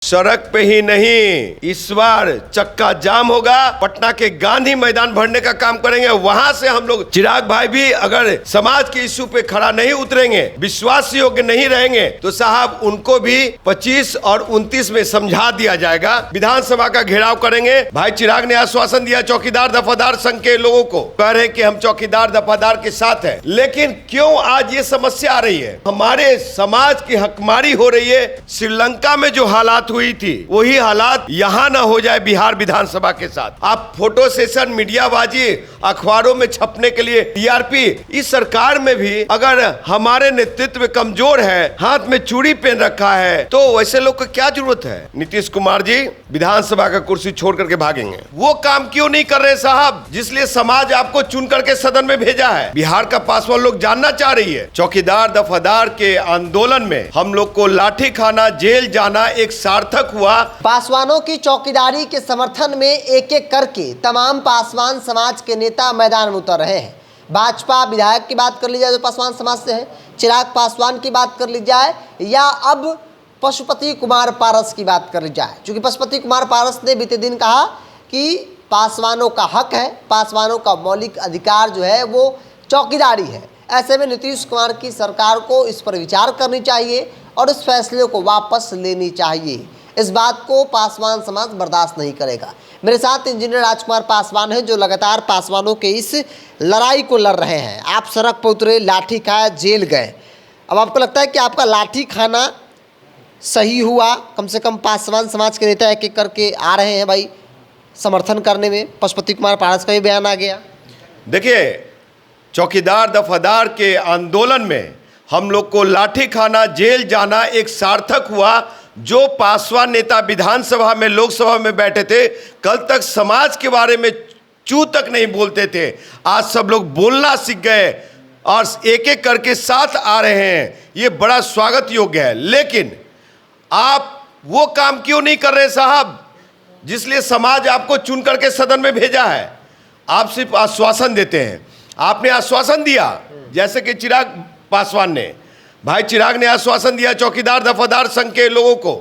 सड़क पे ही नहीं, इस बार चक्का जाम होगा। पटना के गांधी मैदान भरने का काम करेंगे। वहां से हम लोग, चिराग भाई भी अगर समाज के इश्यू पे खड़ा नहीं उतरेंगे, विश्वास योग्य नहीं रहेंगे, तो साहब उनको भी 25 और 29 में समझा दिया जाएगा। विधानसभा का घेराव करेंगे। भाई चिराग ने आश्वासन दिया चौकीदार दफादार संघ के लोगों को, कह रहे कि हम चौकीदार दफादार के साथ हैं। लेकिन क्यों आज ये समस्या आ रही है? हमारे समाज की हकमारी हो रही है। श्रीलंका में जो हालात हुई थी, वही हालात यहाँ न हो जाए बिहार विधानसभा के साथ। आप फोटो सेशन, मीडियाबाजी, अखबारों में छपने के लिए टीआरपी, इस सरकार में भी अगर हमारे नेतृत्व कमजोर है, हाथ में चूड़ी पहन रखा है, तो वैसे लोग को क्या जरूरत है? नीतीश कुमार जी विधानसभा का कुर्सी छोड़ करके भागेंगे। वो काम क्यों नहीं कर रहे साहब, जिसलिए समाज आपको चुन करके सदन में भेजा है? बिहार का पासवान लोग जानना चाह रही है। चौकीदार दफादार के आंदोलन में हम लोग को लाठी खाना, जेल जाना एक सार्थक हुआ। पासवानों की चौकीदारी के समर्थन में एक एक करके तमाम पासवान समाज के नेता मैदान में उतर रहे हैं। भाजपा विधायक की बात कर ली जाए जो पासवान समाज से है, चिराग पासवान की बात कर ली जाए, या अब पशुपति कुमार पारस की बात कर ली जाए। क्योंकि पशुपति कुमार पारस ने बीते दिन कहा कि पासवानों का हक है, पासवानों का मौलिक अधिकार जो है वो चौकीदारी है। ऐसे में नीतीश कुमार की सरकार को इस पर विचार करनी चाहिए और इस फैसले को वापस लेनी चाहिए। इस बात को पासवान समाज बर्दाश्त नहीं करेगा। मेरे साथ इंजीनियर राजकुमार पासवान हैं जो लगातार पासवानों के इस लड़ाई को लड़ रहे हैं। आप सड़क पर उतरे, लाठी खाया, जेल गए। अब आपको लगता है कि आपका लाठी खाना सही हुआ? कम से कम पासवान समाज के नेता एक एक करके आ रहे हैं भाई समर्थन करने में। पशुपति कुमार पारस का भी बयान आ गया। देखिए, चौकीदार दफादार के आंदोलन में हम लोग को लाठी खाना, जेल जाना एक सार्थक हुआ। जो पासवान नेता विधानसभा में, लोकसभा में बैठे थे, कल तक समाज के बारे में चू तक नहीं बोलते थे, आज सब लोग बोलना सीख गए और एक एक करके साथ आ रहे हैं। ये बड़ा स्वागत योग्य है। लेकिन आप वो काम क्यों नहीं कर रहे साहब, जिसलिए समाज आपको चुन करके सदन में भेजा है? आप सिर्फ आश्वासन देते हैं। आपने आश्वासन दिया, जैसे कि चिराग पासवान ने, भाई चिराग ने आश्वासन दिया चौकीदार दफादार संघ के लोगों को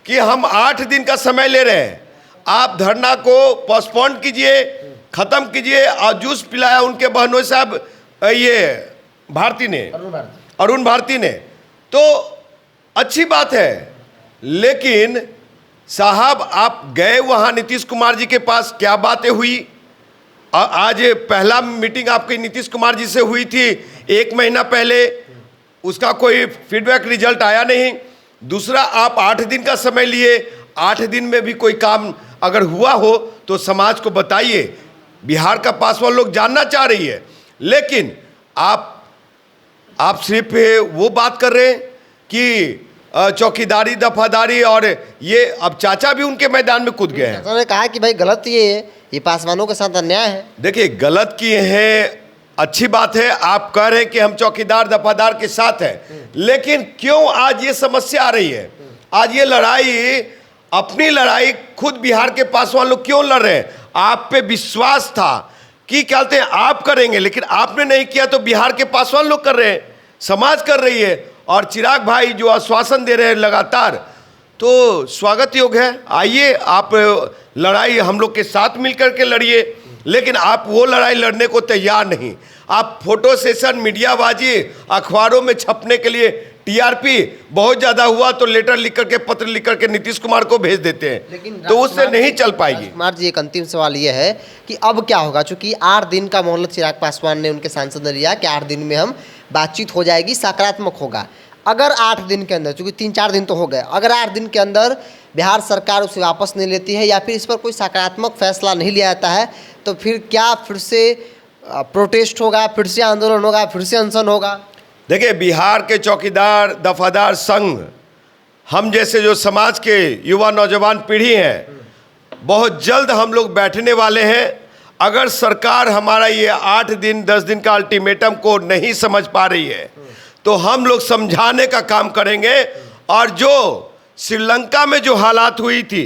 कि हम 8 दिन का समय ले रहे हैं, आप धरना को पोस्टपोन कीजिए, खत्म कीजिए। और जूस पिलाया उनके बहनों साहब, ये भारती ने, अरुण भारती ने, तो अच्छी बात है। लेकिन साहब आप गए वहाँ नीतीश कुमार जी के पास, क्या बातें हुई? आज पहला मीटिंग आपकी नीतीश कुमार जी से हुई थी 1 महीना पहले, उसका कोई फीडबैक रिजल्ट आया नहीं। दूसरा, आप 8 दिन का समय लिए, 8 दिन में भी कोई काम अगर हुआ हो तो समाज को बताइए। बिहार का पासवान लोग जानना चाह रही है। लेकिन आप सिर्फ वो बात कर रहे हैं कि चौकीदारी दफादारी, और ये अब चाचा भी उनके मैदान में कूद गए हैं। उन्होंने कहा कि भाई गलत ये है, ये पासवानों के साथ अन्याय है। देखिए, गलत किए हैं, अच्छी बात है। आप कह रहे हैं कि हम चौकीदार दफादार के साथ हैं, लेकिन क्यों आज ये समस्या आ रही है? आज ये लड़ाई, अपनी लड़ाई खुद बिहार के पासवान लोग क्यों लड़ रहे हैं? आप पे विश्वास था कि क्या कहते हैं आप करेंगे, लेकिन आपने नहीं किया, तो बिहार के पासवान लोग कर रहे हैं, समाज कर रही है। और चिराग भाई जो आश्वासन दे रहे हैं लगातार, तो स्वागत योग्य है। आइए, आप लड़ाई हम लोग के साथ मिलकर के लड़िए। लेकिन आप वो लड़ाई लड़ने को तैयार नहीं। आप फोटो सेशन, मीडियाबाजी, अखबारों में छपने के लिए टीआरपी बहुत ज़्यादा हुआ तो लेटर लिख करके, पत्र लिख करके नीतीश कुमार को भेज देते हैं, लेकिन तो उससे नहीं चल पाएगी। कुमार जी, एक अंतिम सवाल ये है कि अब क्या होगा? चूंकि 8 दिन का मोहलत चिराग पासवान ने, उनके सांसद ने लिया कि 8 दिन में हम बातचीत हो जाएगी, सकारात्मक होगा। अगर 8 दिन के अंदर, चूँकि 3-4 दिन तो हो गए, अगर 8 दिन के अंदर बिहार सरकार उसे वापस नहीं लेती है या फिर इस पर कोई सकारात्मक फैसला नहीं लिया जाता है, तो फिर क्या फिर से प्रोटेस्ट होगा, फिर से आंदोलन होगा, फिर से अनशन होगा? देखिए, बिहार के चौकीदार दफादार संघ, हम जैसे जो समाज के युवा नौजवान पीढ़ी हैं, बहुत जल्द हम लोग बैठने वाले हैं। अगर सरकार हमारा ये 8 दिन 10 दिन का अल्टीमेटम को नहीं समझ पा रही है, तो हम लोग समझाने का काम करेंगे। और जो श्रीलंका में जो हालात हुई थी,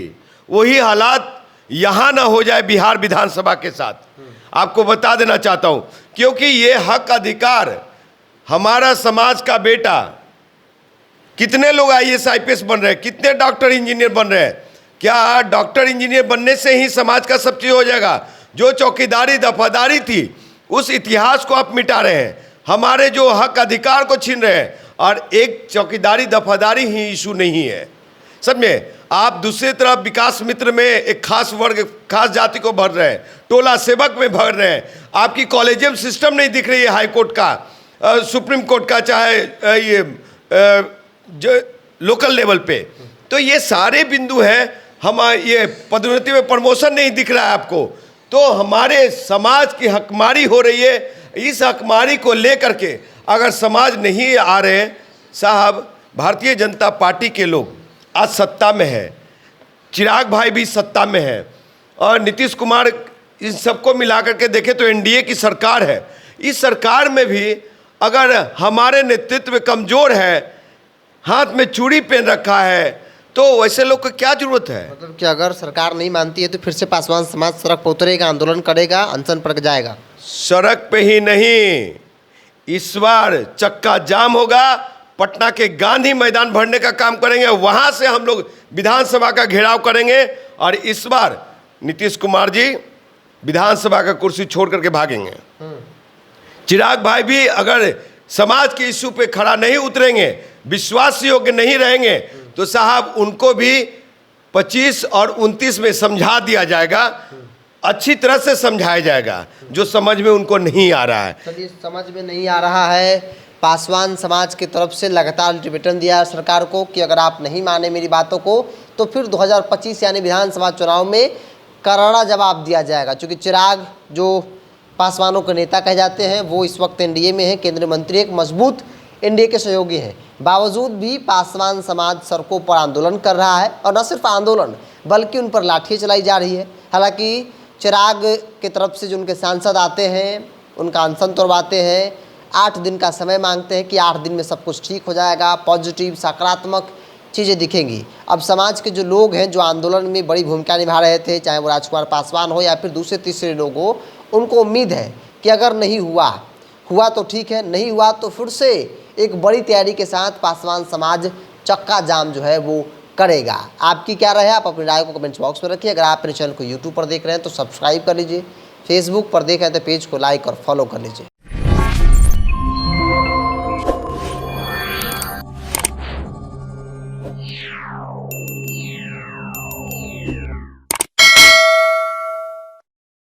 वही हालात यहाँ ना हो जाए बिहार विधानसभा के साथ। आपको बता देना चाहता हूँ, क्योंकि ये हक अधिकार हमारा समाज का बेटा कितने लोग IAS IPS बन रहे हैं, कितने डॉक्टर इंजीनियर बन रहे हैं। क्या डॉक्टर इंजीनियर बनने से ही समाज का सब चीज़ हो जाएगा? जो चौकीदारी दफादारी थी उस इतिहास को आप मिटा रहे हैं, हमारे जो हक अधिकार को छीन रहे हैं। और एक चौकीदारी दफादारी ही इशू नहीं है, समझे। आप दूसरी तरफ विकास मित्र में एक खास वर्ग खास जाति को भर रहे हैं, टोला सेवक में भर रहे हैं। आपकी कॉलेजियम सिस्टम नहीं दिख रही है हाई कोर्ट का, सुप्रीम कोर्ट का, चाहे ये जो लोकल लेवल पे। तो ये सारे बिंदु हैं। हम ये पदोन्नति में प्रमोशन नहीं दिख रहा है आपको, तो हमारे समाज की हकमारी हो रही है। इस हकमारी को लेकर के अगर समाज नहीं आ रहे हैं साहब, भारतीय जनता पार्टी के लोग आज सत्ता में है, चिराग भाई भी सत्ता में है और नीतीश कुमार, इन सबको मिला करके देखें तो NDA की सरकार है। इस सरकार में भी अगर हमारे नेतृत्व कमज़ोर है, हाथ में चूड़ी पहन रखा है, तो वैसे लोग को क्या जरूरत है? मतलब कि अगर सरकार नहीं मानती है तो फिर से पासवान समाज सड़क पर उतरेगा, आंदोलन करेगा, अनशन पर जाएगा। सड़क पे ही नहीं, इस बार चक्का जाम होगा, पटना के गांधी मैदान भरने का काम करेंगे, वहां से हम लोग विधानसभा का घेराव करेंगे। और इस बार नीतीश कुमार जी विधानसभा का कुर्सी छोड़ करके भागेंगे। चिराग भाई भी अगर समाज के इश्यू पे खड़ा नहीं उतरेंगे, विश्वास योग्य नहीं रहेंगे, तो साहब उनको भी 25 और 29 में समझा दिया जाएगा, अच्छी तरह से समझाया जाएगा, जो समझ में उनको नहीं आ रहा है। चलिए, समझ में नहीं आ रहा है। पासवान समाज की तरफ से लगातार अल्टीमेटम दिया सरकार को कि अगर आप नहीं माने मेरी बातों को तो फिर 2025 यानी विधानसभा चुनाव में करारा जवाब दिया जाएगा। क्योंकि चिराग जो पासवानों के नेता कहे जाते हैं वो इस वक्त NDA में है, केंद्रीय मंत्री, एक मजबूत NDA के सहयोगी हैं। बावजूद भी पासवान समाज सड़कों पर आंदोलन कर रहा है, और न सिर्फ आंदोलन बल्कि उन पर लाठियाँ चलाई जा रही है। हालांकि चिराग की तरफ से जो उनके सांसद आते हैं उनका अनशन तोड़वाते हैं, 8 दिन का समय मांगते हैं कि 8 दिन में सब कुछ ठीक हो जाएगा, पॉजिटिव सकारात्मक चीज़ें दिखेंगी। अब समाज के जो लोग हैं जो आंदोलन में बड़ी भूमिका निभा रहे थे, चाहे वो राजकुमार पासवान हो या फिर दूसरे तीसरे लोग हो, उनको उम्मीद है कि अगर नहीं हुआ तो ठीक है, नहीं हुआ तो फिर से एक बड़ी तैयारी के साथ पासवान समाज चक्का जाम जो है वो करेगा। आपकी क्या राय है? आप अपनी राय को कमेंट्स बॉक्स में रखिए। अगर आप अपने चैनल को यूट्यूब पर देख रहे हैं तो सब्सक्राइब कर लीजिए, फेसबुक पर देख रहे हैं तो पेज को लाइक और फॉलो कर लीजिए।